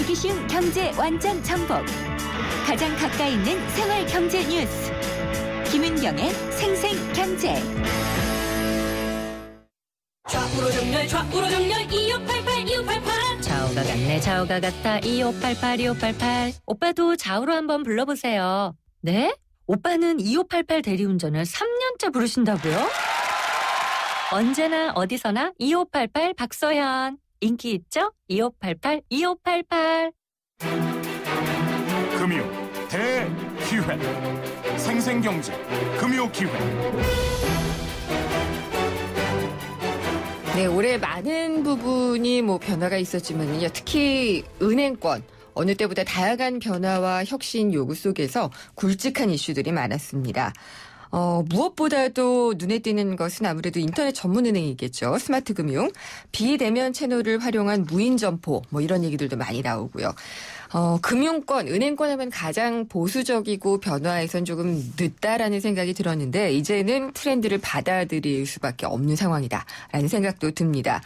알기 쉬운 경제 완전 정복. 가장 가까이 있는 생활 경제 뉴스. 김은경의 생생경제. 좌우로 정렬 2588 좌우가 같네 좌우가 같아 2588 오빠도 좌우로 한번 불러보세요. 네? 오빠는 2588 대리운전을 3년째 부르신다고요? 언제나 어디서나 2588 박서연. 인기 있죠? 2588 금요 대기회 생생경제 금요기회. 네, 올해 많은 부분이 변화가 있었지만요. 특히 은행권 어느 때보다 다양한 변화와 혁신 요구 속에서 굵직한 이슈들이 많았습니다. 무엇보다도 눈에 띄는 것은 아무래도 인터넷 전문은행이겠죠. 스마트 금융, 비대면 채널을 활용한 무인 점포 이런 얘기들도 많이 나오고요. 금융권, 은행권 하면 가장 보수적이고 변화에선 조금 늦다라는 생각이 들었는데 이제는 트렌드를 받아들일 수밖에 없는 상황이다라는 생각도 듭니다.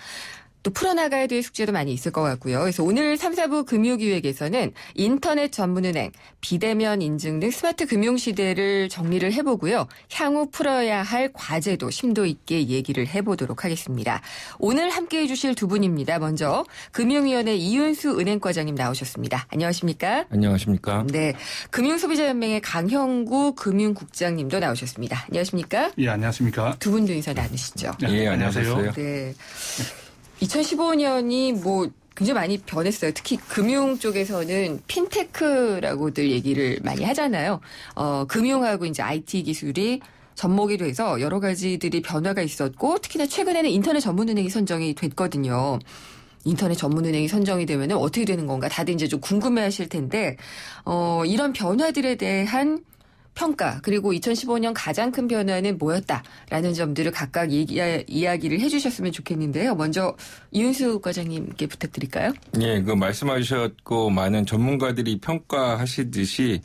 또 풀어나가야 될 숙제도 많이 있을 것 같고요. 그래서 오늘 3, 4부 금요기획에서는 인터넷 전문은행, 비대면 인증 등 스마트 금융 시대를 정리를 해보고요. 향후 풀어야 할 과제도 심도 있게 얘기를 해보도록 하겠습니다. 오늘 함께해 주실 두 분입니다. 먼저 금융위원회 이윤수 은행과장님 나오셨습니다. 안녕하십니까? 안녕하십니까? 네, 금융소비자연맹의 강형구 금융국장님도 나오셨습니다. 안녕하십니까? 예, 안녕하십니까? 두 분도 인사 나누시죠. 예, 안녕하세요. 네. 2015년이 굉장히 많이 변했어요. 특히 금융 쪽에서는 핀테크라고들 얘기를 많이 하잖아요. 금융하고 이제 IT 기술이 접목이 돼서 여러 가지들이 변화가 있었고 특히나 최근에는 인터넷 전문은행이 선정이 됐거든요. 인터넷 전문은행이 선정이 되면 어떻게 되는 건가 다들 이제 좀 궁금해하실 텐데 이런 변화들에 대한 평가 그리고 2015년 가장 큰 변화는 뭐였다라는 점들을 각각 이야기를 해주셨으면 좋겠는데요. 먼저 이윤수 과장님께 부탁드릴까요? 예, 말씀하셨고 많은 전문가들이 평가하시듯이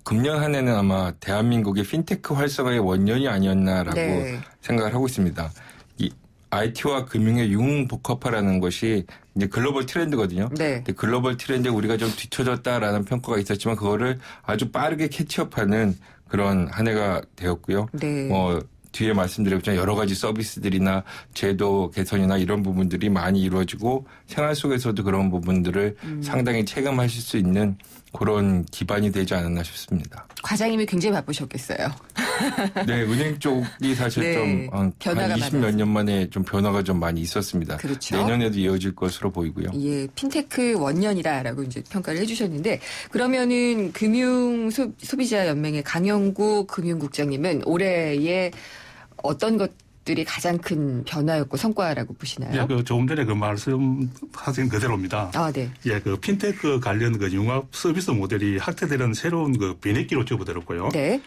금년 한 해는 아마 대한민국의 핀테크 활성화의 원년이 아니었나라고 네. 생각을 하고 있습니다. 이 IT와 금융의 융복합화라는 것이 이제 글로벌 트렌드거든요. 네. 글로벌 트렌드에 우리가 좀 뒤처졌다라는 평가가 있었지만 그거를 아주 빠르게 캐치업하는 그런 한 해가 되었고요. 네. 뒤에 말씀드렸지만 여러 가지 서비스들이나 제도 개선이나 이런 부분들이 많이 이루어지고 생활 속에서도 그런 부분들을 상당히 체감하실 수 있는 그런 기반이 되지 않았나 싶습니다. 과장님이 굉장히 바쁘셨겠어요. 네, 은행 쪽이 사실 네, 좀 한 20몇 년 만에 좀 변화가 좀 많이 있었습니다. 그렇죠. 내년에도 이어질 것으로 보이고요. 예, 핀테크 원년이다라고 이제 평가를 해주셨는데 그러면은 금융소비자연맹의 강영구 금융국장님은 올해의 어떤 것들이 가장 큰 변화였고 성과라고 보시나요? 예, 조금 전에 말씀하신 그대로입니다. 아, 네. 예, 핀테크 관련 융합 서비스 모델이 확대되는 새로운 변획기로 접어들었고요. 네.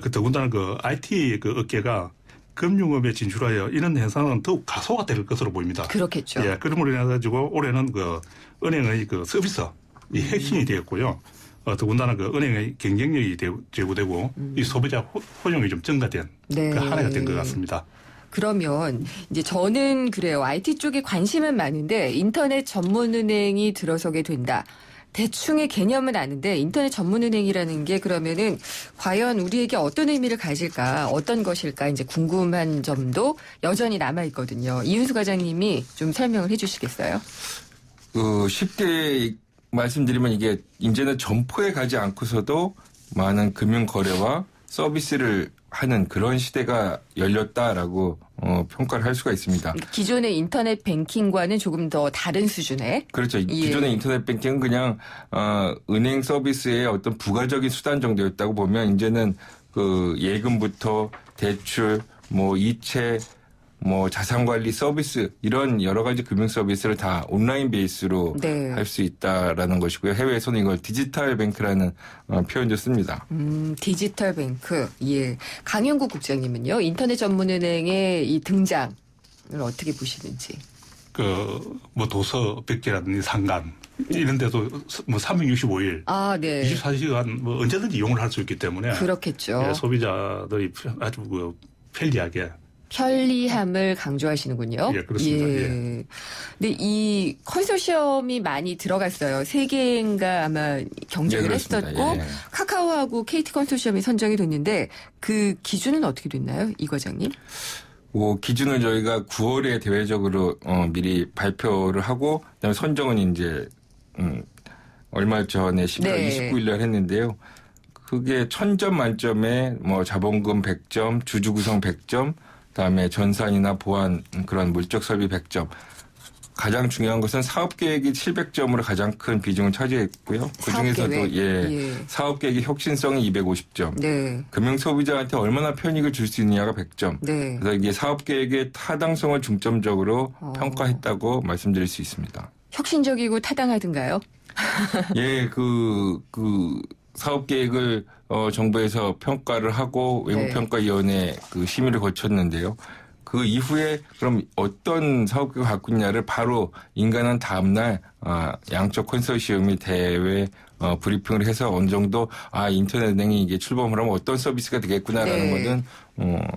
더군다나 IT 업계가 금융업에 진출하여 이런 현상은 더욱 가속화될 것으로 보입니다. 그렇겠죠. 예, 그러므로 인해 가지고 올해는 은행의 서비스 이 핵심이 되었고요. 더군다나 은행의 경쟁력이 제고되고 이 소비자 호용이 좀 증가된 네. 한 해가 된 것 같습니다. 그러면 이제 저는 그래요. IT 쪽에 관심은 많은데 인터넷 전문은행이 들어서게 된다. 대충의 개념은 아는데 인터넷 전문은행이라는 게 그러면은 과연 우리에게 어떤 의미를 가질까, 어떤 것일까 이제 궁금한 점도 여전히 남아 있거든요. 이윤수 과장님이 좀 설명을 해주시겠어요? 쉽게 말씀드리면 이게 이제는 점포에 가지 않고서도 많은 금융 거래와 서비스를 하는 그런 시대가 열렸다라고 평가를 할 수가 있습니다. 기존의 인터넷 뱅킹과는 조금 더 다른 수준의. 그렇죠. 예. 기존의 인터넷 뱅킹은 그냥 은행 서비스의 어떤 부가적인 수단 정도였다고 보면 이제는 예금부터 대출, 이체, 자산관리 서비스 이런 여러 가지 금융 서비스를 다 온라인 베이스로 네. 할 수 있다라는 것이고요. 해외에서는 이걸 디지털 뱅크라는 표현도 씁니다. 디지털 뱅크. 예. 강영구 국장님은요. 인터넷 전문은행의 이 등장을 어떻게 보시는지. 도서 100개라든지 상간 이런 데도 365일 아, 네. 24시간 언제든지 이용을 할 수 있기 때문에 그렇겠죠. 예, 소비자들이 아주 편리하게 편리함을 강조하시는군요. 예, 그렇습니다. 예. 근데 이 컨소시엄이 많이 들어갔어요. 3개인가 아마 경쟁을 예, 그렇습니다. 했었고 예. 카카오하고 KT 컨소시엄이 선정이 됐는데 그 기준은 어떻게 됐나요? 이 과장님? 기준을 저희가 9월에 대외적으로 미리 발표를 하고 그다음에 선정은 이제 얼마 전에 11월 네. 29일 날 했는데요. 그게 1000점 만점에 뭐 자본금 100점, 주주 구성 100점, 그다음에 전산이나 보안 그런 물적 설비 100점. 가장 중요한 것은 사업 계획이 700점으로 가장 큰 비중을 차지했고요. 그 중에서도 사업 계획의 혁신성이 250점. 네. 금융 소비자한테 얼마나 편익을 줄 수 있느냐가 100점. 네. 그래서 이게 사업 계획의 타당성을 중점적으로 평가했다고 말씀드릴 수 있습니다. 혁신적이고 타당하든가요? 예, 그 사업 계획을 정부에서 평가를 하고 외국평가위원회 그 심의를 거쳤는데요. 그 이후에 그럼 어떤 사업 계획을 갖고 있냐를 바로 인간한 다음날 양쪽 컨소시엄이 대외 브리핑을 해서 어느 정도 인터넷은행이 이게 출범을 하면 어떤 서비스가 되겠구나라는 네. 것은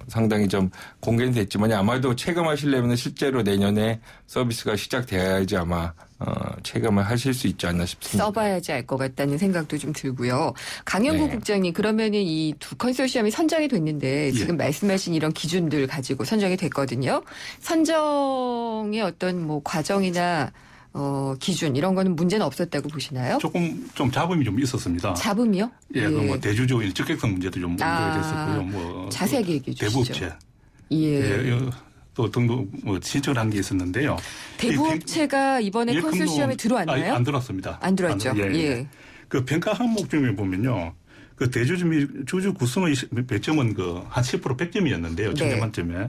상당히 좀 공개는 됐지만 아마도 체감하시려면 실제로 내년에 서비스가 시작돼야지 아마 체감을 하실 수 있지 않나 싶습니다. 써봐야지 알 것 같다는 생각도 좀 들고요. 강영구 네. 국장님, 그러면은 이 두 컨소시엄이 선정이 됐는데 지금 말씀하신 이런 기준들 가지고 선정이 됐거든요. 선정의 어떤 뭐 과정이나 기준 이런 거는 문제는 없었다고 보시나요? 조금 좀 잡음이 좀 있었습니다. 잡음이요? 예, 뭐 대주주의 적격성 문제도 좀 문제가 됐었고요. 뭐 자세하게 얘기해 주시죠. 대부업체. 예. 또 등록 신청을 한 게 있었는데요. 대부업체가 이번에 컨소시엄에 들어왔나요? 안 들어왔습니다. 안 들어왔죠. 예. 그 평가 항목 중에 보면요. 그 대주주 및 주주 구성의 배점은 한 10% 100점이었는데요. 10점 만점에.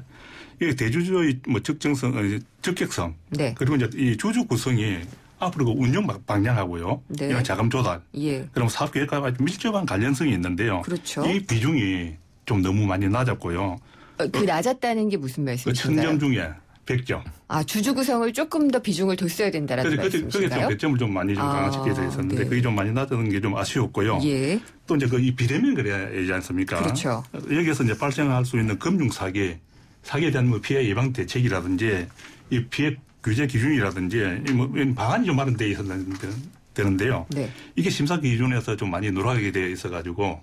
이게 대주주의 뭐 적격성. 네. 그리고 이제 이 주주 구성이 앞으로 그 운영 방향하고요. 네. 이런 자금 조달. 예. 그럼 사업 계획과 밀접한 관련성이 있는데요. 그렇죠. 이 비중이 좀 너무 많이 낮았고요. 그 낮았다는 게 무슨 그 말씀이신가요? 1000점 중에 100점. 주주 구성을 조금 더 비중을 뒀어야 된다라는 그게 좀 말씀이신가요? 배점을 좀 많이 좀 강화시켜야 있었는데 네. 그게 좀 많이 낮은 게 좀 아쉬웠고요. 예. 또 이제 이 비대면 거래이지 않습니까? 그렇죠. 여기에서 이제 발생할 수 있는 금융 사기에 대한 뭐 피해 예방 대책이라든지 이 피해 규제 기준이라든지 뭐 방안이 좀 마련되어 되는데요. 네. 이게 심사 기준에서 좀 많이 노력하게 되어 있어가지고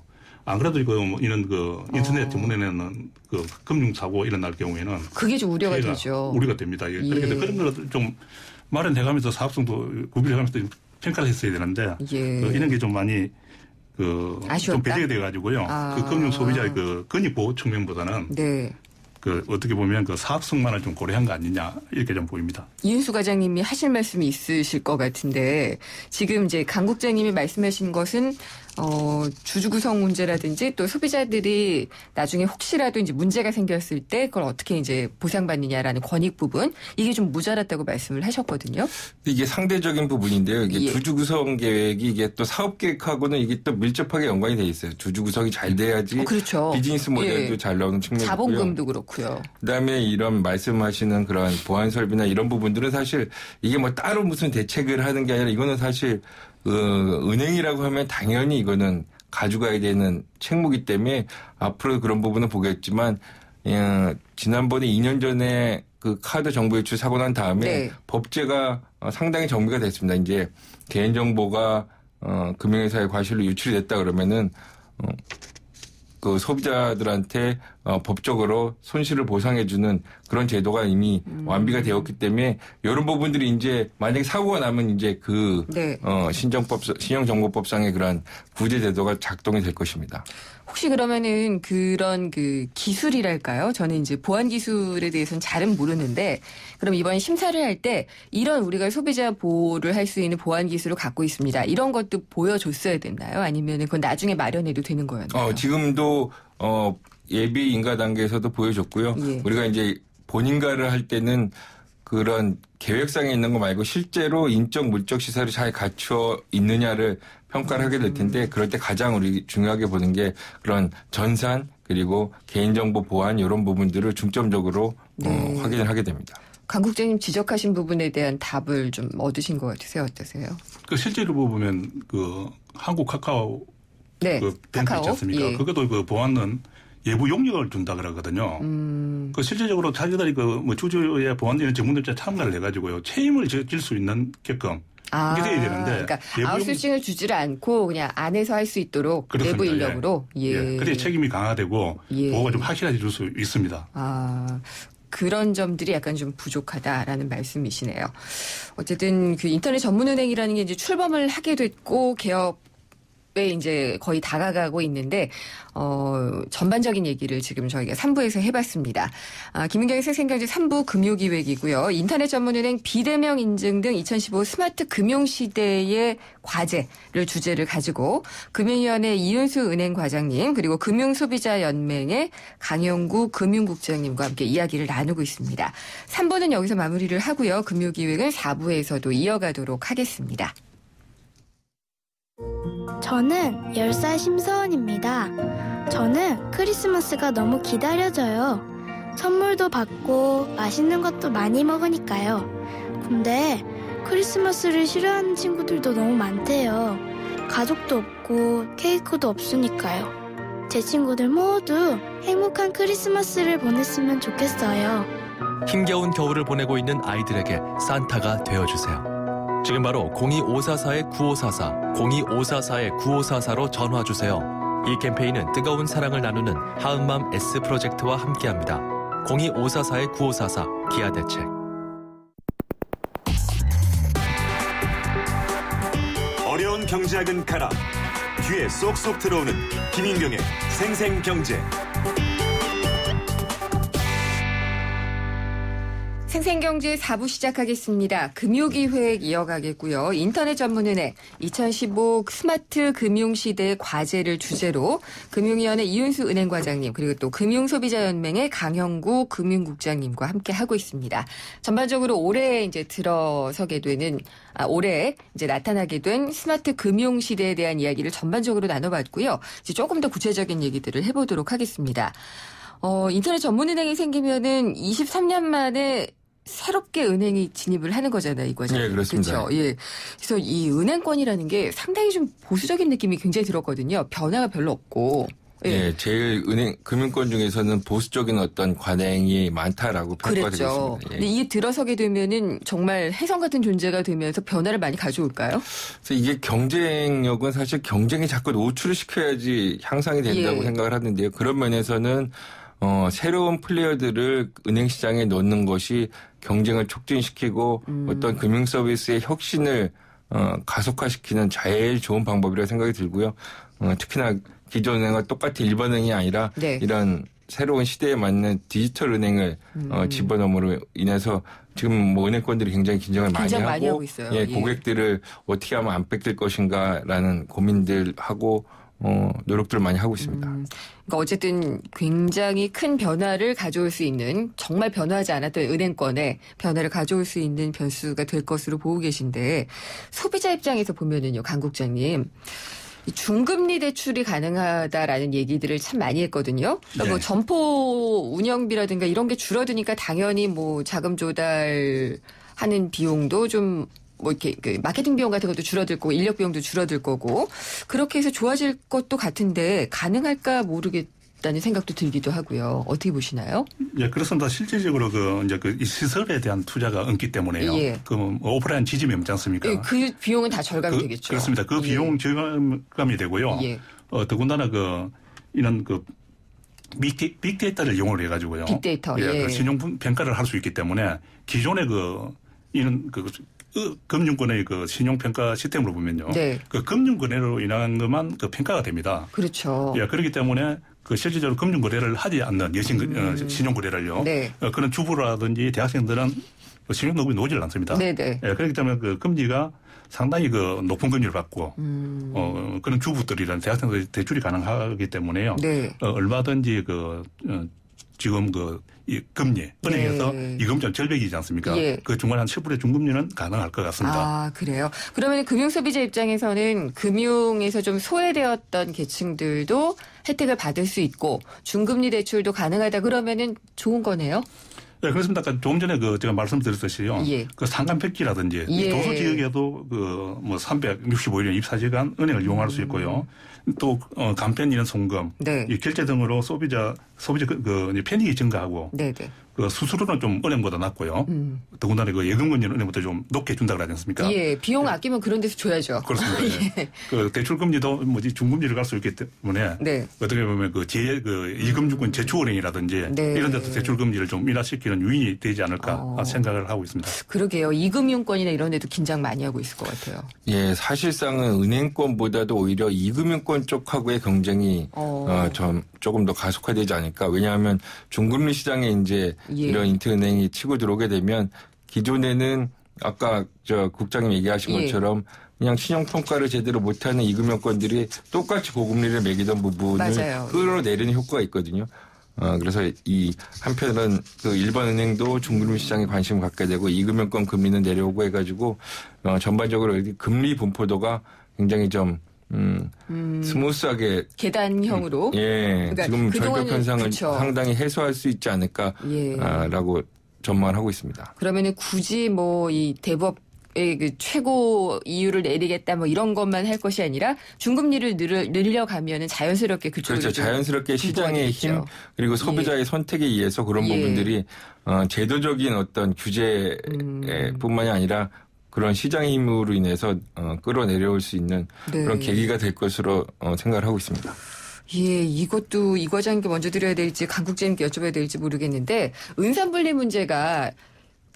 안 그래도 이런 인터넷 전문에는 금융 사고 일어날 경우에는 그게 좀 우려가 되죠. 우려가 됩니다. 그렇게 그런 걸 좀 마련해가면서 사업성도 구비해가면서 평가를 했어야 되는데 이런 게 좀 많이 좀 배제가 돼가지고요. 그 금융 소비자의 권익 보호 측면보다는 어떻게 보면 사업성만을 좀 고려한 거 아니냐 이렇게 좀 보입니다. 이은수 과장님이 하실 말씀이 있으실 것 같은데 지금 이제 강 국장님이 말씀하신 것은 주주 구성 문제라든지 또 소비자들이 나중에 혹시라도 이제 문제가 생겼을 때 그걸 어떻게 이제 보상받느냐라는 권익 부분 이게 좀 모자랐다고 말씀을 하셨거든요. 이게 상대적인 부분인데요. 이게 주주 구성 계획이 이게 또 사업 계획하고는 이게 또 밀접하게 연관이 돼 있어요. 주주 구성이 잘 돼야지 그렇죠. 비즈니스 모델도 잘 나오는 측면이고요. 자본금도 그렇고요. 그다음에 이런 말씀하시는 그런 보안 설비나 이런 부분들은 사실 이게 뭐 따로 무슨 대책을 하는 게 아니라 이거는 사실 은행이라고 하면 당연히 이거는 가져가야 되는 책무이기 때문에 앞으로 그런 부분은 보겠지만 지난번에 2년 전에 그 카드 정보 유출 사고 난 다음에 법제가 상당히 정비가 됐습니다. 이제 개인정보가 금융회사의 과실로 유출이 됐다 그러면은 그 소비자들한테 법적으로 손실을 보상해주는 그런 제도가 이미 완비가 되었기 때문에 이런 부분들이 이제 만약에 사고가 나면 이제 신용정보법상의 그런 구제 제도가 작동이 될 것입니다. 혹시 그러면은 그런 기술이랄까요? 저는 이제 보안 기술에 대해서는 잘은 모르는데 그럼 이번 심사를 할 때 이런 우리가 소비자 보호를 할 수 있는 보안 기술을 갖고 있습니다. 이런 것도 보여줬어야 됐나요? 아니면 그건 나중에 마련해도 되는 거였나요? 지금도 예비 인가 단계에서도 보여줬고요. 우리가 이제 본인가를 할 때는 그런 계획상에 있는 거 말고 실제로 인적 물적 시설이 잘 갖춰 있느냐를 평가를 하게 될 텐데 그럴 때 가장 우리 중요하게 보는 게 그런 전산 그리고 개인정보 보안 이런 부분들을 중점적으로 확인을 하게 됩니다. 강 국장님 지적하신 부분에 대한 답을 좀 얻으신 것 같으세요? 어떠세요? 실제로 보면 한국 카카오 뱅크 있지 않습니까? 그것도 보안은 예부 용역을 준다 그러거든요. 그 실질적으로 자기들이 그 뭐 주주의 보완되는 전문업자 참가를 해가지고요. 책임을 질 수 있는 게끔 이게 돼야 되는데. 그러니까 아웃소싱을 주지를 않고 그냥 안에서 할 수 있도록 그렇습니다. 내부 인력으로. 예. 그래야 책임이 강화되고 보호가 좀 확실해질 수 있습니다. 그런 점들이 약간 좀 부족하다라는 말씀이시네요. 어쨌든 그 인터넷 전문은행이라는 게 이제 출범을 하게 됐고 개업에 이제 거의 다가가고 있는데 전반적인 얘기를 지금 저희가 3부에서 해봤습니다. 김은경의 생생경제 3부 금요기획이고요. 인터넷 전문은행 비대명 인증 등 2015 스마트 금융시대의 과제를 주제를 가지고 금융위원회 이윤수 은행과장님 그리고 금융소비자연맹의 강영구 금융국장님과 함께 이야기를 나누고 있습니다. 3부는 여기서 마무리를 하고요. 금요기획은 4부에서도 이어가도록 하겠습니다. 저는 10살 심서원입니다. 저는 크리스마스가 너무 기다려져요. 선물도 받고 맛있는 것도 많이 먹으니까요. 근데 크리스마스를 싫어하는 친구들도 너무 많대요. 가족도 없고 케이크도 없으니까요. 제 친구들 모두 행복한 크리스마스를 보냈으면 좋겠어요. 힘겨운 겨울을 보내고 있는 아이들에게 산타가 되어주세요. 지금 바로 02544-9544, 02544-9544로 전화주세요. 이 캠페인은 뜨거운 사랑을 나누는 하은맘 S프로젝트와 함께합니다. 02544-9544 기아대책. 어려운 경제학은 가라. 귀에 쏙쏙 들어오는 김인경의 생생경제. 생생경제 4부 시작하겠습니다. 금요기획 이어가겠고요. 인터넷 전문은행 2015 스마트 금융시대의 과제를 주제로 금융위원회 이윤수 은행과장님 그리고 또 금융소비자연맹의 강형구 금융국장님과 함께 하고 있습니다. 전반적으로 올해 이제 들어서게 되는 올해 이제 나타나게 된 스마트 금융시대에 대한 이야기를 전반적으로 나눠봤고요. 이제 조금 더 구체적인 얘기들을 해보도록 하겠습니다. 인터넷 전문은행이 생기면은 23년 만에 새롭게 은행이 진입을 하는 거잖아요, 이거죠. 네, 그렇습니다. 그렇죠. 예. 그래서 이 은행권이라는 게 상당히 좀 보수적인 느낌이 굉장히 들었거든요. 변화가 별로 없고. 예. 네, 제일 금융권 중에서는 보수적인 어떤 관행이 많다라고 평가가 되고 있습니다. 예. 근데 이게 들어서게 되면은 정말 혜성 같은 존재가 되면서 변화를 많이 가져올까요? 그래서 이게 경쟁력은 사실 경쟁이 자꾸 노출을 시켜야지 향상이 된다고 생각을 하는데요. 그런 면에서는 새로운 플레이어들을 은행 시장에 넣는 것이 경쟁을 촉진시키고 어떤 금융 서비스의 혁신을 가속화시키는 제일 좋은 방법이라고 생각이 들고요. 특히나 기존 은행과 똑같이 일반은행이 아니라 이런 새로운 시대에 맞는 디지털 은행을 집어넣음으로 인해서 지금 뭐 은행권들이 굉장히 긴장을 많이 하고 있어요. 예, 고객들을 어떻게 하면 안 뺏길 것인가라는 고민들 하고 노력들을 많이 하고 있습니다. 그러니까 어쨌든 굉장히 큰 변화를 가져올 수 있는 정말 변화하지 않았던 은행권에 변화를 가져올 수 있는 변수가 될 것으로 보고 계신데 소비자 입장에서 보면은요, 강 국장님. 중금리 대출이 가능하다라는 얘기들을 참 많이 했거든요. 그러니까 뭐 점포 운영비라든가 이런 게 줄어드니까 당연히 뭐 자금 조달하는 비용도 좀 뭐 이렇게 그 마케팅 비용 같은 것도 줄어들 거고 인력 비용도 줄어들 거고 그렇게 해서 좋아질 것도 같은데 가능할까 모르겠다는 생각도 들기도 하고요. 어떻게 보시나요? 예, 그렇습니다. 실질적으로 이제 이 시설에 대한 투자가 없기 때문에요. 그 오프라인 지점이 없지 않습니까? 예, 그 비용은 다 절감이 되겠죠. 그렇습니다. 그 비용 절감이 되고요. 더군다나 이런 빅데이터를 이용을 해가지고요. 빅데이터. 그 신용 평가를 할 수 있기 때문에 기존의 이런 금융권의 신용평가 시스템으로 보면요. 그 금융거래로 인한 것만 평가가 됩니다. 그렇죠. 예, 그렇기 때문에 실질적으로 금융거래를 하지 않는 신용거래를요. 그런 주부라든지 대학생들은 신용등급이 나오질 않습니다. 예, 그렇기 때문에 금리가 상당히 높은 금리를 받고 그런 주부들이란 대학생들이 대출이 가능하기 때문에요. 얼마든지 지금 이 금리 은행에서 이금전 절벽이지 않습니까? 그 중간 한 10%의 중금리는 가능할 것 같습니다. 아, 그래요? 그러면 금융소비자 입장에서는 금융에서 좀 소외되었던 계층들도 혜택을 받을 수 있고 중금리 대출도 가능하다 그러면은 좋은 거네요? 네, 그렇습니다. 아까 조금 전에 제가 말씀드렸듯이요. 예. 그 상간폐기라든지 예. 도서 지역에도 365일 24시간 은행을 이용할 수 있고요. 또 간편 이런 송금, 네. 이 결제 등으로 소비자 편익이 증가하고 네네. 그 수수료는 좀 은행보다 낮고요. 더군다나 그 예금금리는 은행보다 좀 높게 준다고 하지 않습니까? 예, 비용 아끼면 그런 데서 줘야죠. 그렇습니다. 예. 그 대출금리도 중금리를 갈 수 있기 때문에 네. 어떻게 보면 이금주권 제초은행이라든지 네. 이런 데서 대출금리를 좀 인하시키는 요인이 되지 않을까 생각을 하고 있습니다. 그러게요. 이금융권이나 이런 데도 긴장 많이 하고 있을 것 같아요. 예, 사실상은 은행권보다도 오히려 이금융권 쪽하고의 경쟁이 조금 더 가속화되지 않을까. 왜냐하면 중금리 시장에 이제 이런 인터은행이 치고 들어오게 되면 기존에는 아까 국장님 얘기하신 것처럼 그냥 신용평가를 제대로 못하는 이금융권들이 똑같이 고금리를 매기던 부분을 맞아요. 끌어내리는 효과가 있거든요. 그래서 한편은 그 일반 은행도 중금리 시장에 관심을 갖게 되고 이금융권 금리는 내려오고 해가지고 전반적으로 금리 분포도가 굉장히 좀 스무스하게 계단형으로 그러니까 지금 절벽 현상을 상당히 해소할 수 있지 않을까라고 전망을 하고 있습니다. 그러면은 굳이 이 대법의 그 최고 이유를 내리겠다 이런 것만 할 것이 아니라 중금리를 늘려가면은 자연스럽게 그쪽으로 그렇죠. 자연스럽게 시장의 힘 그리고 소비자의 선택에 의해서 그런 부분들이 제도적인 어떤 규제뿐만이 아니라 그런 시장의 힘으로 인해서 끌어내려올 수 있는 그런 계기가 될 것으로 생각을 하고 있습니다. 예, 이것도 이 과장님께 먼저 드려야 될지 강국장님께 여쭤봐야 될지 모르겠는데 은산분리 문제가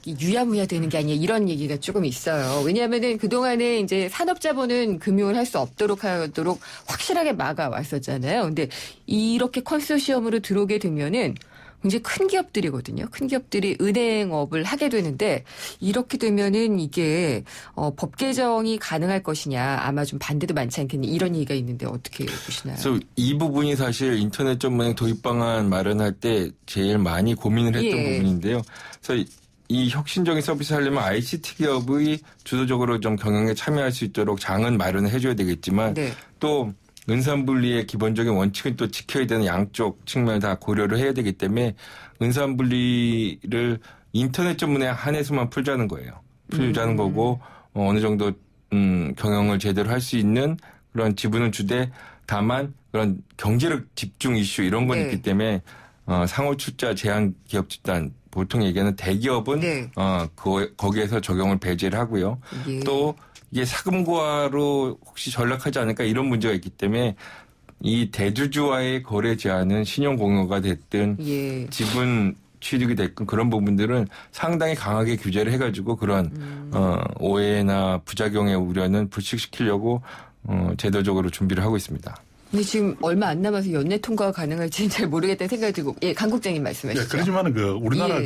유야무야 되는 게 아니에요. 이런 얘기가 조금 있어요. 왜냐하면은 그동안에 이제 산업자본은 금융을 할 수 없도록 하도록 확실하게 막아왔었잖아요. 근데 이렇게 컨소시엄으로 들어오게 되면은 굉장히 큰 기업들이거든요. 큰 기업들이 은행업을 하게 되는데 이렇게 되면은 이게 법 개정이 가능할 것이냐 아마 좀 반대도 많지 않겠냐 이런 얘기가 있는데 어떻게 보시나요? 그래서 이 부분이 사실 인터넷 전문행 도입 방안 마련할 때 제일 많이 고민을 했던 부분인데요. 그래서 이 혁신적인 서비스 하려면 ICT 기업의 주도적으로 좀 경영에 참여할 수 있도록 장은 마련을 해줘야 되겠지만 또 은산분리의 기본적인 원칙은 또 지켜야 되는 양쪽 측면을 다 고려를 해야 되기 때문에 은산분리를 인터넷 전문에 한해서만 풀자는 거예요. 풀자는 거고 어느 정도 경영을 제대로 할 수 있는 그런 지분은 주되 다만 그런 경제력 집중 이슈 이런 건 있기 때문에 상호 출자 제한 기업 집단 보통 얘기하는 대기업은 거기에서 적용을 배제를 하고요. 또 이게 사금고화로 혹시 전락하지 않을까 이런 문제가 있기 때문에 이 대주주와의 거래 제한은 신용공여가 됐든 지분 취득이 됐든 그런 부분들은 상당히 강하게 규제를 해가지고 그런 오해나 부작용의 우려는 불식시키려고 제도적으로 준비를 하고 있습니다. 근데 지금 얼마 안 남아서 연내 통과가 가능할지는 잘 모르겠다는 생각이 들고, 강국장님 말씀하시죠. 그렇지만은 우리나라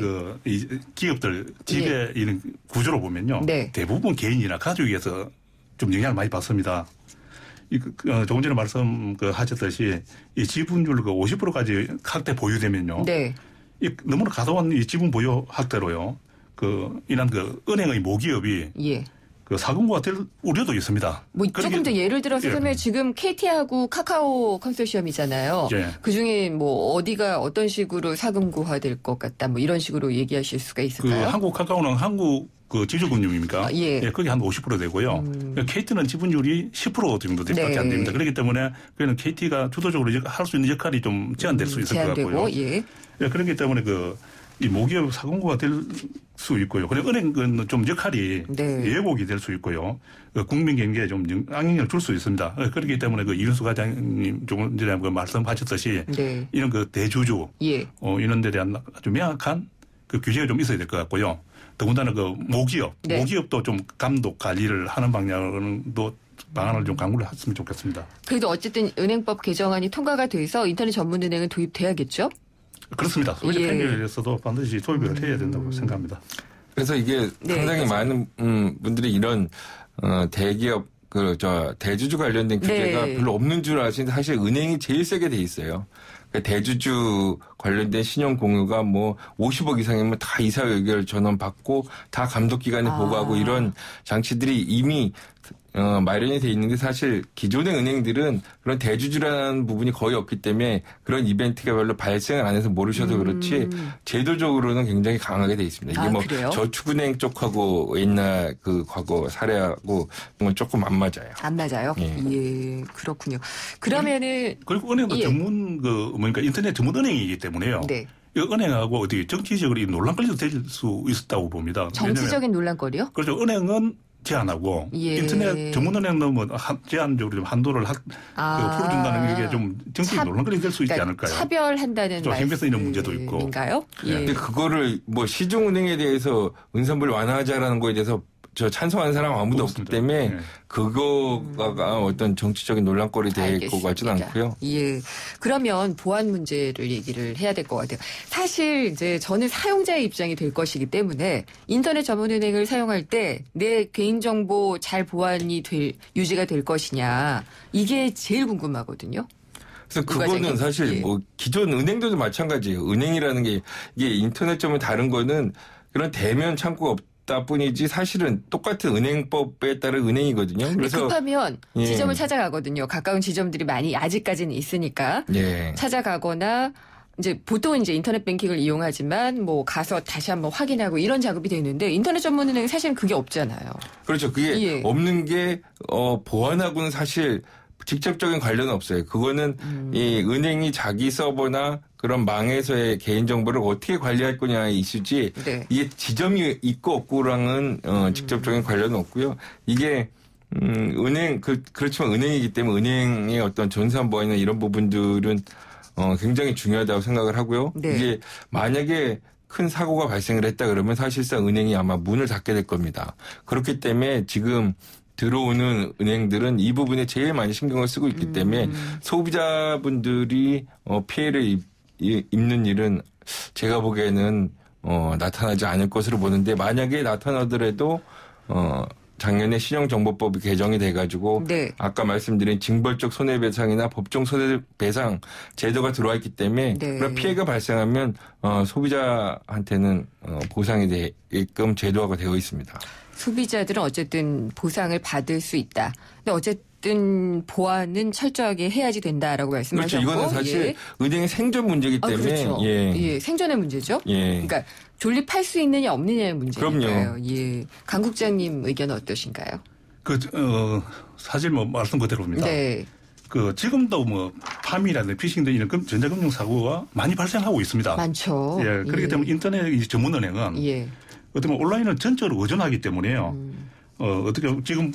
이 기업들 집의 이런 구조로 보면요. 대부분 개인이나 가족에서 좀 영향을 많이 받습니다. 조금 전에 하셨듯이 이 지분율 50%까지 확대 보유되면요. 너무나 가둬온 이 지분 보유 확대로요. 이런 은행의 모기업이 사금고가 될 우려도 있습니다. 조금 더 예를 들어서 그러면 지금 KT하고 카카오 컨소시엄이잖아요. 그중에 어디가 어떤 식으로 사금고화 될 것 같다 이런 식으로 얘기하실 수가 있을까요? 한국 카카오는 한국 지주금융입니까? 거기 한 50% 되고요. KT는 지분율이 10% 정도 밖에 안 됩니다. 그렇기 때문에 그는 KT가 주도적으로 할 수 있는 역할이 좀 제한될 수 있을 것 같고요. 그렇기 때문에 이 모기업 사금고가 될 수 있고요. 그리고 은행은 좀 역할이 예복이 될 수 있고요. 국민 경제에 좀 영향을 줄 수 있습니다. 그렇기 때문에 이윤수 과장님 조금 전에 말씀하셨듯이 이런 대주주 이런 데 대한 아주 명확한 규제가 좀 있어야 될 것 같고요. 더군다나 모기업도 좀 감독 관리를 하는 방향으로도 방안을 좀 강구를 했으면 좋겠습니다. 그래도 어쨌든 은행법 개정안이 통과가 돼서 인터넷 전문은행은 도입돼야겠죠? 그렇습니다. 소비자 편의에 대해서도 반드시 도입을 해야 된다고 생각합니다. 그래서 이게 상당히 많은 분들이 이런 대기업 대주주 관련된 규제가 별로 없는 줄 아시는데 사실 은행이 제일 세게 돼 있어요. 대주주 관련된 신용 공유가 50억 이상이면 다 이사 의결 전원 받고 다 감독기관에 보고하고 이런 장치들이 이미 마련이 돼 있는데 사실 기존의 은행들은 그런 대주주라는 부분이 거의 없기 때문에 그런 이벤트가 별로 발생을 안 해서 모르셔서 그렇지 제도적으로는 굉장히 강하게 돼 있습니다. 이게 뭐 그래요? 저축은행 쪽하고 옛날 그 과거 사례하고 조금 안 맞아요. 안 맞아요? 예, 그렇군요. 그러면은 그리고 은행도 전문 인터넷 전문 은행이기 때문에요. 네. 이 은행하고 어떻게 정치적으로 논란거리도 될 수 있었다고 봅니다. 정치적인 논란거리요? 그렇죠. 은행은 제한하고 인터넷 전문은행은 뭐 제한적으로 좀 한도를 풀어준다는 게 좀 정치적 논란거리 될 수 있지 않을까요? 차별한다는 행정에서 이런 문제도 있고. 인가요? 근데 그거를 뭐 시중은행에 대해서 은선부를 완화하자라는 거에 대해서 찬성하는 사람 아무도 없기 때문에 그거가 어떤 정치적인 논란거리 될 것 같지는 않고요. 예. 그러면 보안 문제를 얘기를 해야 될 것 같아요. 사실 이제 저는 사용자의 입장이 될 것이기 때문에 인터넷 전문은행을 사용할 때 내 개인정보 잘 보안이 유지가 될 것이냐 이게 제일 궁금하거든요. 그래서 그거는 사실 뭐 기존 은행들도 마찬가지예요. 은행이라는 게 이게 인터넷점은 다른 거는 그런 대면 창구가 없다 뿐이지 사실은 똑같은 은행법에 따른 은행이거든요. 그래서 급하면 지점을 찾아가거든요. 가까운 지점들이 많이 아직까지는 있으니까 찾아가거나 이제 보통은 이제 인터넷 뱅킹을 이용하지만 뭐 가서 다시 한번 확인하고 이런 작업이 되는데 인터넷 전문은행은 사실은 그게 없잖아요. 그렇죠. 그게 없는 게 보안하고는 사실 직접적인 관련은 없어요. 그거는 이 은행이 자기 서버나 그런 망에서의 개인정보를 어떻게 관리할 거냐의 이슈지 이게 지점이 있고 없고랑은 직접적인 관련은 없고요. 이게 그렇지만 은행이기 때문에 은행의 어떤 전산보안이나 이런 부분들은 굉장히 중요하다고 생각을 하고요. 이게 만약에 큰 사고가 발생을 했다 그러면 사실상 은행이 아마 문을 닫게 될 겁니다. 그렇기 때문에 지금 들어오는 은행들은 이 부분에 제일 많이 신경을 쓰고 있기 때문에 소비자분들이 피해를 입는 일은 제가 보기에는 나타나지 않을 것으로 보는데 만약에 나타나더라도 작년에 신용정보법이 개정이 돼가지고 아까 말씀드린 징벌적 손해배상이나 법정 손해배상 제도가 들어와 있기 때문에 그런 피해가 발생하면 소비자한테는 보상이 되게끔 제도화가 되어 있습니다. 소비자들은 어쨌든 보상을 받을 수 있다. 근데 어쨌든 보안은 철저하게 해야지 된다라고 말씀하셨고. 그렇죠. 이거는 사실 은행의 생존 문제이기 때문에. 그렇죠. 생존의 문제죠. 그러니까 존립할 수 있느냐 없느냐의 문제니까요. 그럼요. 강 국장님 의견은 어떠신가요? 사실 뭐 말씀 그대로입니다. 지금도 뭐 파미라든지 피싱 등 이런 전자금융 사고가 많이 발생하고 있습니다. 많죠. 그렇기 때문에 인터넷 전문은행은 어떻게 보면 온라인은 전적으로 의존하기 때문에요. 어떻게 지금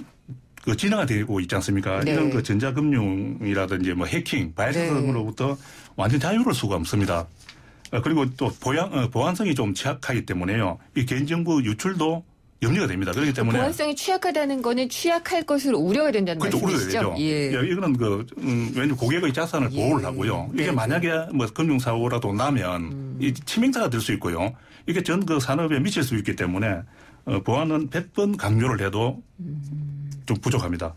진화되고 있지 않습니까? 이런 전자금융이라든지 뭐 해킹, 바이러스 등으로부터 완전 자유로울 수가 없습니다. 그리고 또 보안성이 좀 취약하기 때문에요. 이 개인정보 유출도 염려가 됩니다. 그렇기 때문에 보안성이 취약하다는 거는 취약할 것으로 우려가 된다는 말씀이시죠? 이거는 왜냐하면 고객의 자산을 보호를 하고요. 이게 만약에 뭐 금융사고라도 나면 이 치명타가 될 수 있고요. 이게 전 산업에 미칠 수 있기 때문에 보안은 100번 강조를 해도 좀 부족합니다.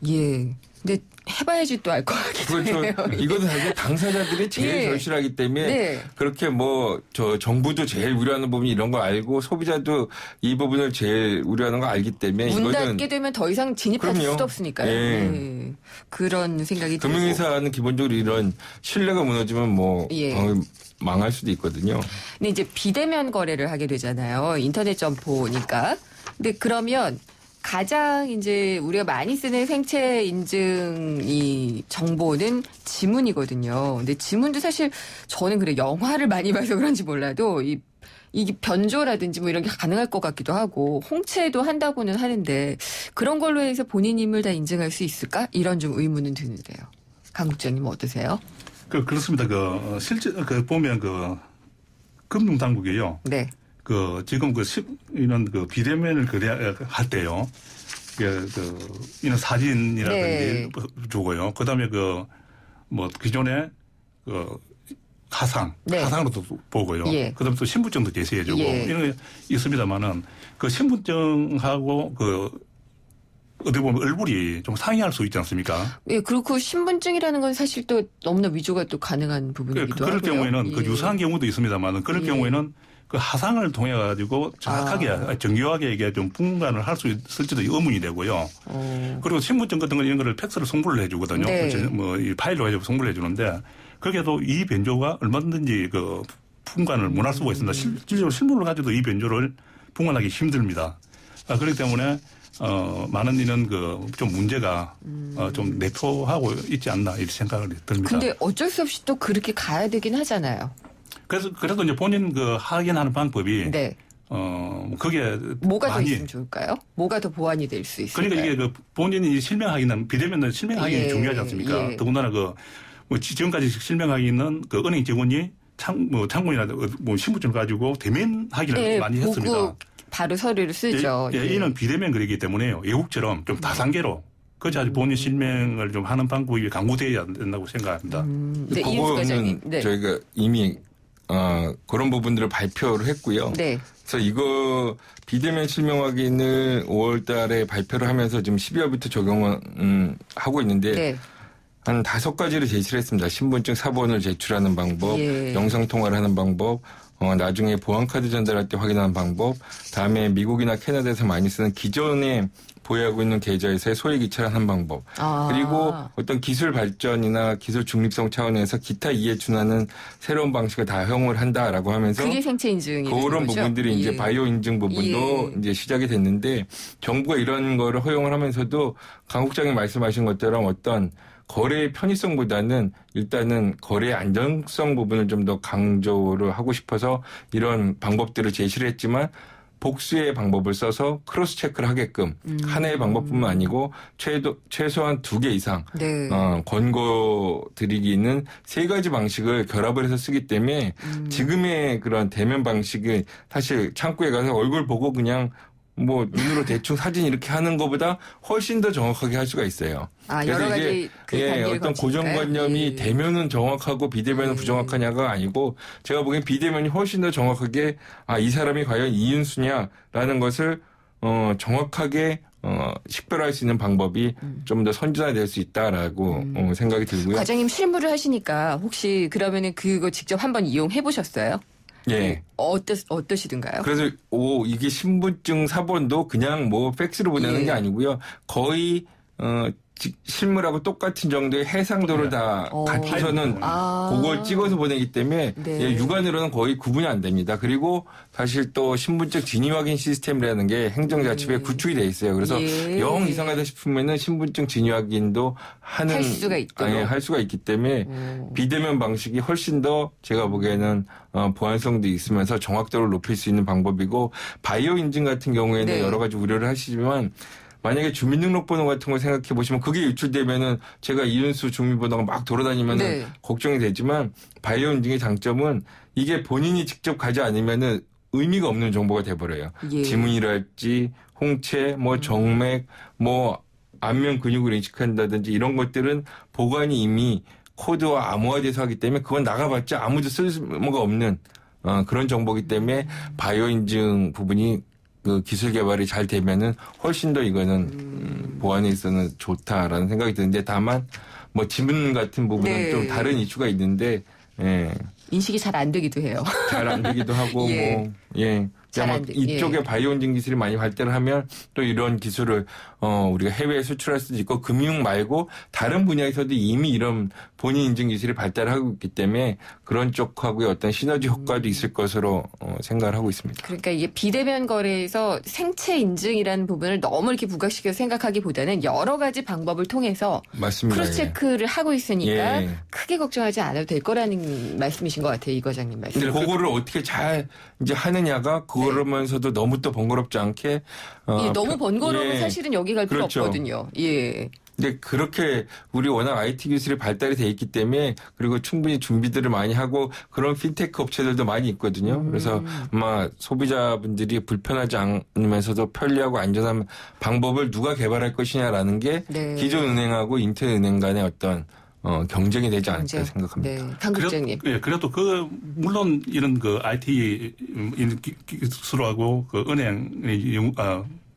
근데 해봐야지 또 알 것 같긴 해요. 이것은 사실 당사자들이 제일 절실하기 때문에 그렇게 정부도 제일 우려하는 부분이 이런 거 알고 소비자도 이 부분을 제일 우려하는 거 알기 때문에 문 닫게 되면 더 이상 진입할 수도 없으니까요. 그런 생각이 들고. 금융회사는 기본적으로 이런 신뢰가 무너지면 망할 수도 있거든요. 근데 이제 비대면 거래를 하게 되잖아요. 인터넷 점포니까. 근데 그러면 가장 이제 우리가 많이 쓰는 생체 인증 이 정보는 지문이거든요. 근데 지문도 사실 저는 그래 영화를 많이 봐서 그런지 몰라도 이게 변조라든지 뭐 이런 게 가능할 것 같기도 하고 홍채도 한다고는 하는데 그런 걸로 해서 본인 인물 다 인증할 수 있을까? 이런 좀 의문은 드는데요. 강 국장님 어떠세요? 그렇습니다. 실제 보면 금융당국이요. 지금 이런 비대면을 할 때요. 이런 사진이라든지 주고요. 그 다음에 기존에 화상으로도 보고요. 그 다음에 또 신분증도 제시해주고 이런 게 있습니다만은 신분증하고 어떻게 보면 얼굴이 좀 상이할 수 있지 않습니까? 그렇고 신분증이라는 건 사실 또 너무나 위조가 또 가능한 부분이기도 하고요. 그럴 경우에는 유사한 경우도 있습니다만 그럴 경우에는 그 하상을 통해 가지고 정확하게 정교하게 이게 좀 분간을 할 수 있을지도 의문이 되고요. 그리고 신분증 같은 거 이런 거를 팩스로 송부를 해주거든요. 네. 뭐 이 파일로 해서 송부를 해주는데 거기에도 이 변조가 얼마든지 그 분간을 못 할 수가 있습니다. 실질적으로 실물을 가지고도 이 변조를 분간하기 힘듭니다. 그렇기 때문에 많은 이런 그 좀 문제가 좀 내포하고 있지 않나 이렇게 생각을 듭니다. 근데 어쩔 수 없이 또 그렇게 가야 되긴 하잖아요. 그래도 이제 본인 그 확인하는 방법이 네. 그게 뭐가 더 있으면 좋을까요? 뭐가 더 보완이 될 수 있을까요? 그러니까 이게 그 본인이 실명하기는 비대면은 실명하기 예, 중요하지 않습니까? 예. 더군다나 뭐 지금까지 실명하기는 그 은행 직원이 창문이나 뭐 신분증 가지고 대면하기를 많이 했습니다. 바로 서류를 쓰죠. 이는 비대면 거리이기 때문에요. 외국처럼 좀 다단계로 그것이 아주 본인 실명을 좀 하는 방법이 강구되어야 된다고 생각합니다. 네, 그거는 저희가 이미 그런 부분들을 발표를 했고요. 네. 그래서 이거 비대면 실명 확인을 5월 달에 발표를 하면서 지금 12월부터 적용을 하고 있는데 네. 한 5가지를 제시를 했습니다. 신분증 사본을 제출하는 방법, 영상통화를 하는 방법, 나중에 보안카드 전달할 때 확인하는 방법, 다음에 미국이나 캐나다에서 많이 쓰는 기존에 보유하고 있는 계좌에서의 소액 이체하는 방법, 그리고 어떤 기술 발전이나 기술 중립성 차원에서 기타 이에 준하는 새로운 방식을 다 허용을 한다라고 하면서 그게 생체 인증이 그런 부분들이 이제 바이오 인증 부분도 이제 시작이 됐는데 정부가 이런 거를 허용을 하면서도 강 국장이 말씀하신 것처럼 어떤 거래의 편의성보다는 일단은 거래의 안정성 부분을 좀 더 강조를 하고 싶어서 이런 방법들을 제시를 했지만 복수의 방법을 써서 크로스 체크를 하게끔 하나의 방법뿐만 아니고 최소한 2개 이상 권고 드리기는 3가지 방식을 결합을 해서 쓰기 때문에 지금의 그런 대면 방식이 사실 창구에 가서 얼굴 보고 그냥 뭐 눈으로 대충 사진 이렇게 하는 것보다 훨씬 더 정확하게 할 수가 있어요. 여러 가지 어떤 고정관념이 대면은 정확하고 비대면은 부정확하냐가 아니고 제가 보기엔 비대면이 훨씬 더 정확하게 이 사람이 과연 이윤수냐라는 것을 정확하게 식별할 수 있는 방법이 좀 더 선진화될 수 있다라고 생각이 들고요. 과장님 실무를 하시니까 혹시 그러면은 그거 직접 한번 이용해 보셨어요? 예. 어떠시든가요? 그래서 이게 신분증 사본도 그냥 뭐 팩스로 보내는 게 아니고요. 거의 실물하고 똑같은 정도의 해상도를 다 갖춰서는 그걸 찍어서 보내기 때문에 육안으로는 거의 구분이 안 됩니다. 그리고 사실 또 신분증 진위 확인 시스템이라는 게 행정자치부에 구축이 돼 있어요. 그래서 영 이상하다 싶으면은 신분증 진위 확인도 할 수가 있기 때문에 비대면 방식이 훨씬 더 제가 보기에는 보안성도 있으면서 정확도를 높일 수 있는 방법이고 바이오 인증 같은 경우에는 여러 가지 우려를 하시지만 만약에 주민등록번호 같은 걸 생각해 보시면 그게 유출되면은 제가 이윤수 주민번호가 막 돌아다니면은 걱정이 되지만 바이오 인증의 장점은 이게 본인이 직접 가지 않으면은 의미가 없는 정보가 돼버려요. 지문이랄지 홍채, 뭐 정맥, 뭐 안면 근육을 인식한다든지 이런 것들은 보관이 이미 코드와 암호화돼서 하기 때문에 그건 나가봤자 아무도 쓸모가 없는 그런 정보이기 때문에 바이오 인증 부분이 그 기술 개발이 잘 되면은 훨씬 더 이거는 보안에 있어서는 좋다라는 생각이 드는데 다만 뭐 지문 같은 부분은 좀 다른 이슈가 있는데 인식이 잘 안 되기도 해요. 잘 안 되기도 하고 이쪽에 바이오 인증 기술이 많이 발달을 하면 또 이런 기술을 우리가 해외에 수출할 수도 있고 금융 말고 다른 분야에서도 이미 이런 본인 인증 기술이 발달하고 있기 때문에 그런 쪽하고의 어떤 시너지 효과도 있을 것으로 생각을 하고 있습니다. 그러니까 이게 비대면 거래에서 생체 인증이라는 부분을 너무 이렇게 부각시켜서 생각하기보다는 여러 가지 방법을 통해서 크로스 체크를 하고 있으니까 크게 걱정하지 않아도 될 거라는 말씀이신 것 같아요. 이 과장님 말씀. 근데 그거를 어떻게 잘 이제 하느냐가 그러면서도 너무 또 번거롭지 않게 너무 번거로우면 사실은 여기 갈 필요 없거든요. 근데 그렇게 우리 워낙 IT 기술이 발달이 돼 있기 때문에 그리고 충분히 준비들을 많이 하고 그런 핀테크 업체들도 많이 있거든요. 그래서 아마 소비자분들이 불편하지 않으면서도 편리하고 안전한 방법을 누가 개발할 것이냐라는 게 기존 은행하고 인터넷 은행 간의 어떤 경쟁이 되지 않을까 생각합니다. 강 국장님. 그래도 물론 이런 그 IT 기술하고 그 은행의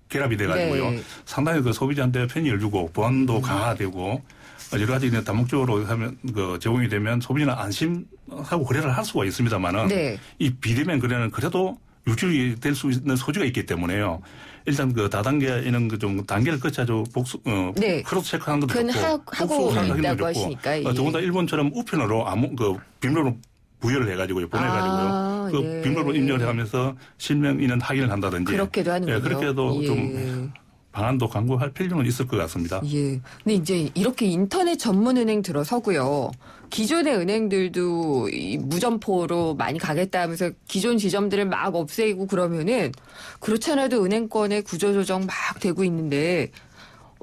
결합이 돼가지고요. 상당히 그 소비자한테 편의를 주고 보안도 강화되고 여러 가지 다목적으로 하면 제공이 되면 소비자는 안심하고 거래를 할 수가 있습니다만은 네. 이 비대면 거래는 그래도 유출이 될 수 있는 소지가 있기 때문에요. 일단 다단계 이런 좀 단계를 거쳐서 네. 크로스 체크하는 것도 그건 좋고 하고 있다고 하시니까. 더군다나 일본처럼 우편으로 비밀번호 부여를 해가지고요, 보내가지고요. 예. 비밀번호 입력을 하면서 실명인은 확인을 한다든지. 그렇게도 하는군요. 예, 그렇게 해도 좀 방안도 강구할 필요는 있을 것 같습니다. 예. 근데 이제 이렇게 인터넷 전문 은행 들어서고요. 기존의 은행들도 이 무점포로 많이 가겠다 하면서 기존 지점들을 막 없애고 그러면은 그렇지 않아도 은행권의 구조조정 막 되고 있는데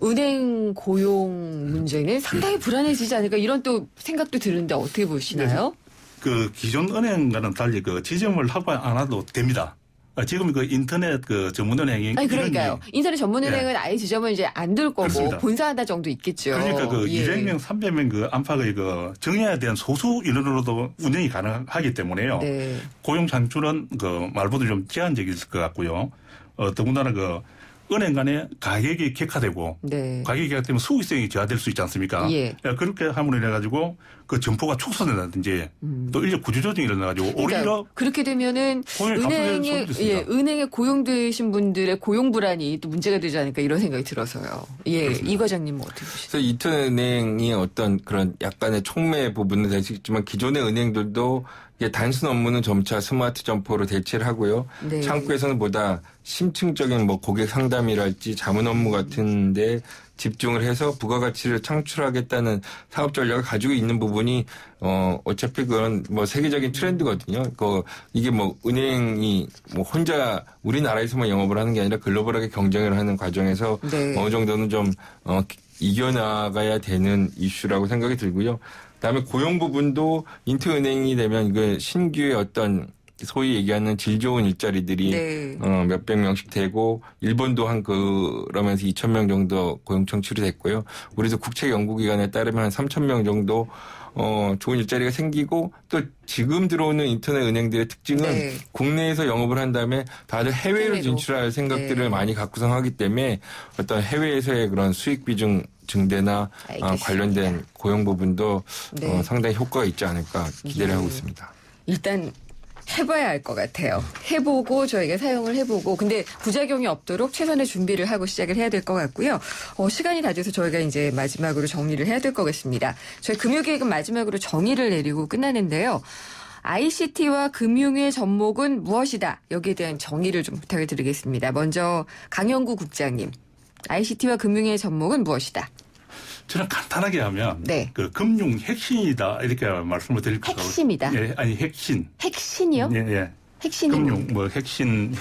은행 고용 문제는 상당히 불안해지지 않을까 이런 또 생각도 드는데 어떻게 보시나요? 기존 은행과는 달리 지점을 하고 안 해도 됩니다. 지금 인터넷 전문은행이. 아니, 그러니까요. 인터넷 전문은행은 예. 아예 지점은 이제 안 둘 거고 그렇습니다. 본사 하나 정도 있겠죠. 그러니까 200명, 300명 안팎의 정예에 대한 소수 인원으로도 운영이 가능하기 때문에요. 네. 고용 창출은 말보다 좀 제한적일 것 같고요. 더군다나 은행 간에 가격이 객화되고 네. 가격이 객화되면 수익성이 저하될 수 있지 않습니까? 예. 그렇게 함으로 인해 가지고 점포가 축소된다든지 또 인력 구조 조정이 일어나 가지고 그러니까 오히려 그렇게 되면은 은행에 고용되신 분들의 고용 불안이 또 문제가 되지 않을까 이런 생각이 들어서요. 예, 그렇습니다. 이 과장님은 어떻게 보시나요? 그래서 인터은행이 어떤 그런 약간의 촉매 부분은 될 수 있지만 기존의 은행들도 단순 업무는 점차 스마트 점포로 대체를 하고요. 네. 창구에서는 보다 심층적인 고객 상담이랄지 자문 업무 같은데 집중을 해서 부가가치를 창출하겠다는 사업 전략을 가지고 있는 부분이 어차피 그런 세계적인 트렌드거든요. 이게 은행이 혼자 우리나라에서만 영업을 하는 게 아니라 글로벌하게 경쟁을 하는 과정에서 네. 어느 정도는 좀 이겨나가야 되는 이슈라고 생각이 들고요. 그다음에 고용 부분도 인터은행이 되면 신규의 어떤 소위 얘기하는 질 좋은 일자리들이 네. 몇백 명씩 되고 일본도 그러면서 2,000명 정도 고용 창출이 됐고요. 우리도 국책연구기관에 따르면 한 3,000명 정도 좋은 일자리가 생기고 또 지금 들어오는 인터넷 은행들의 특징은 네. 국내에서 영업을 한 다음에 다들 해외로 진출할 생각들을 네. 많이 갖고서 기 때문에 어떤 해외에서의 그런 수익 비중 증대나 관련된 고용 부분도 네. 상당히 효과가 있지 않을까 기대를 하고 있습니다. 일단 해봐야 알 것 같아요. 해보고 저희가 사용을 해보고 근데 부작용이 없도록 최선의 준비를 하고 시작을 해야 될 것 같고요. 시간이 다 돼서 저희가 이제 마지막으로 정리를 해야 될 것 같습니다. 저희 금요계획은 마지막으로 정의를 내리고 끝나는데요. ICT와 금융의 접목은 무엇이다? 여기에 대한 정의를 좀 부탁을 드리겠습니다. 먼저 강영구 국장님. ICT와 금융의 접목은 무엇이다? 저는 간단하게 하면 네. 금융 핵심이다 이렇게 말씀을 드릴 것 같아요. 핵심이다. 예, 아니 핵심. 핵심이요? 예, 예. 핵심이 금융 핵심.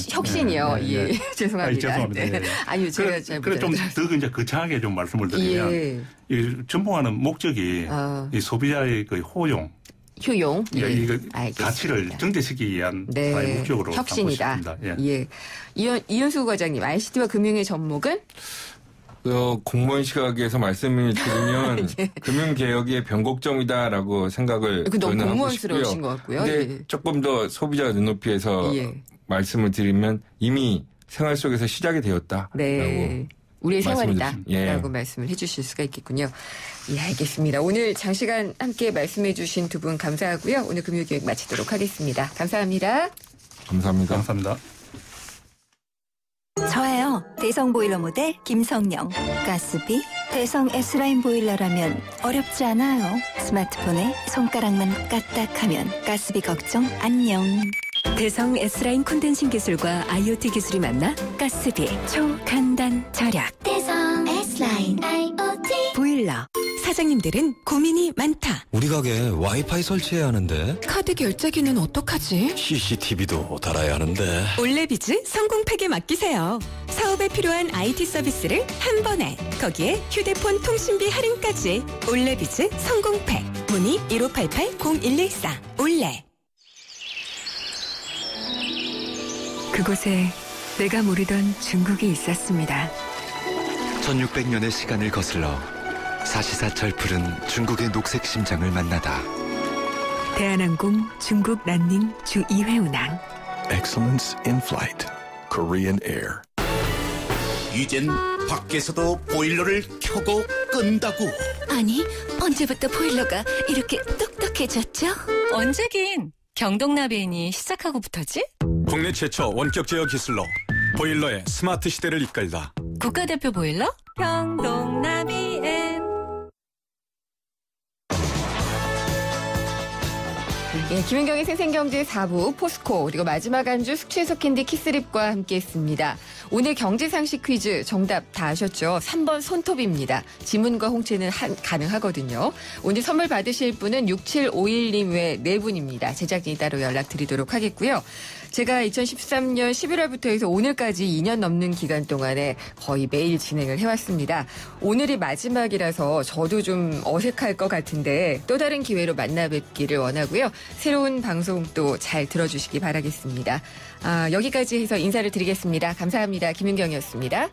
혁신이요. 예. 죄송합니다. 죄송합니다. 네. 아니요, 제가 잘 그래 좀 더 이제 거창하게 좀 말씀을 드리면 이 전봉하는 목적이 이 소비자의 효용. 이 가치를 증대시키기 위한 네. 목적으로 혁신이다. 예. 이현수 과장님, ICT와 금융의 접목은? 공무원 시각에서 말씀을 드리면 예. 금융개혁의 변곡점이다라고 생각을 저는 하고 싶고요. 것 같고요. 근데 예. 조금 더 소비자 눈높이에서 말씀을 드리면 이미 생활 속에서 시작이 되었다라고 네. 우리의 생활이다 예. 라고 말씀을 해 주실 수가 있겠군요. 예, 알겠습니다. 오늘 장시간 함께 말씀해 주신 두 분 감사하고요. 오늘 금요기획 마치도록 하겠습니다. 감사합니다. 감사합니다. 감사합니다. 저예요. 대성 보일러 모델 김성령. 가스비 대성 S라인 보일러라면 어렵지 않아요. 스마트폰에 손가락만 까딱하면 가스비 걱정 안녕. 대성 S라인 콘덴싱 기술과 IoT 기술이 만나 가스비 초간단 절약. 대성 S라인 IoT 보일러. 사장님들은 고민이 많다. 우리 가게 와이파이 설치해야 하는데 카드 결제기는 어떡하지? CCTV도 달아야 하는데 올레비즈 성공팩에 맡기세요. 사업에 필요한 IT 서비스를 한 번에 거기에 휴대폰 통신비 할인까지. 올레비즈 성공팩 문의 1588-0114 올레. 그곳에 내가 모르던 중국이 있었습니다. 1600년의 시간을 거슬러 사시사철 푸른 중국의 녹색 심장을 만나다. 대한항공 중국 란닝 주 2회 운항. Excellence in flight. Korean Air. 이젠 밖에서도 보일러를 켜고 끈다고. 아니, 언제부터 보일러가 이렇게 똑똑해졌죠? 언제긴 경동나비인이 시작하고부터지? 국내 최초 원격 제어 기술로 보일러의 스마트 시대를 이끌다. 국가대표 보일러 경동나비인. 예, 김은경의 생생경제 4부 포스코 그리고 마지막 안주 숙취해소 캔디 키스립과 함께했습니다. 오늘 경제상식 퀴즈 정답 다 아셨죠? 3번 손톱입니다. 지문과 홍채는 가능하거든요. 오늘 선물 받으실 분은 6751님 외 4분입니다. 제작진이 따로 연락드리도록 하겠고요. 제가 2013년 11월부터 해서 오늘까지 2년 넘는 기간 동안에 거의 매일 진행을 해왔습니다. 오늘이 마지막이라서 저도 좀 어색할 것 같은데 또 다른 기회로 만나 뵙기를 원하고요. 새로운 방송도 잘 들어주시기 바라겠습니다. 여기까지 해서 인사를 드리겠습니다. 감사합니다. 김은경이었습니다.